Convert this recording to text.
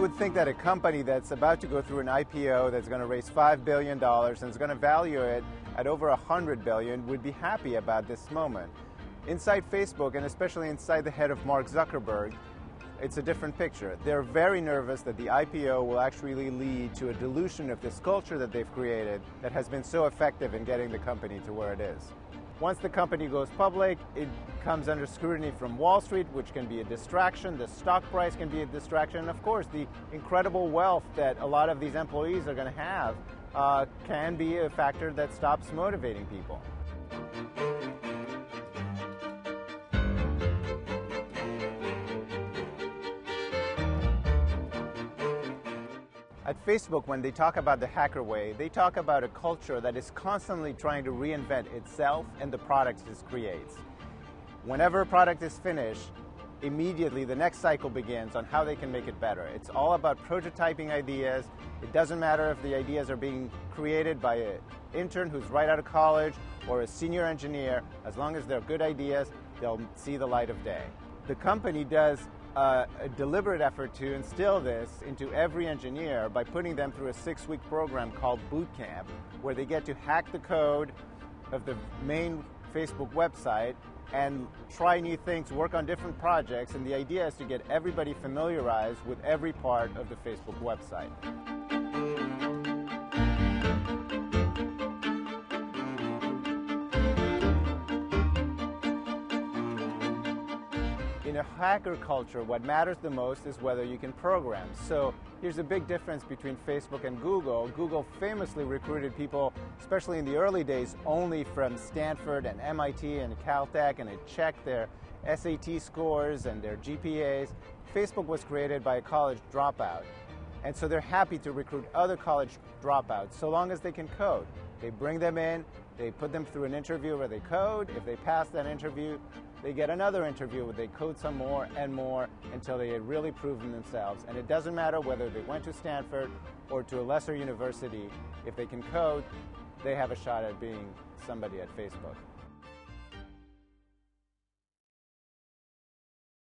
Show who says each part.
Speaker 1: would think that a company that's about to go through an IPO that's going to raise $5 billion and is going to value it at over $100 billion would be happy about this moment. Inside Facebook, and especially inside the head of Mark Zuckerberg, it's a different picture. They're very nervous that the IPO will actually lead to a dilution of this culture that they've created that has been so effective in getting the company to where it is. Once the company goes public, it comes under scrutiny from Wall Street, which can be a distraction. The stock price can be a distraction. And of course, the incredible wealth that a lot of these employees are going to have can be a factor that stops motivating people. At Facebook, when they talk about the hacker way, they talk about a culture that is constantly trying to reinvent itself and the products it creates. Whenever a product is finished, immediately the next cycle begins on how they can make it better. It's all about prototyping ideas. It doesn't matter if the ideas are being created by an intern who's right out of college or a senior engineer. As long as they're good ideas, they'll see the light of day. The company does a deliberate effort to instill this into every engineer by putting them through a 6-week program called Boot Camp, where they get to hack the code of the main Facebook website and try new things, work on different projects, and the idea is to get everybody familiarized with every part of the Facebook website. In a hacker culture, what matters the most is whether you can program. So here's a big difference between Facebook and Google. Google famously recruited people, especially in the early days, only from Stanford and MIT and Caltech, and it checked their SAT scores and their GPAs. Facebook was created by a college dropout, and so they're happy to recruit other college dropouts so long as they can code. They bring them in, they put them through an interview where they code. If they pass that interview, they get another interview where they code some more and more until they had really proven themselves. And it doesn't matter whether they went to Stanford or to a lesser university. If they can code, they have a shot at being somebody at Facebook.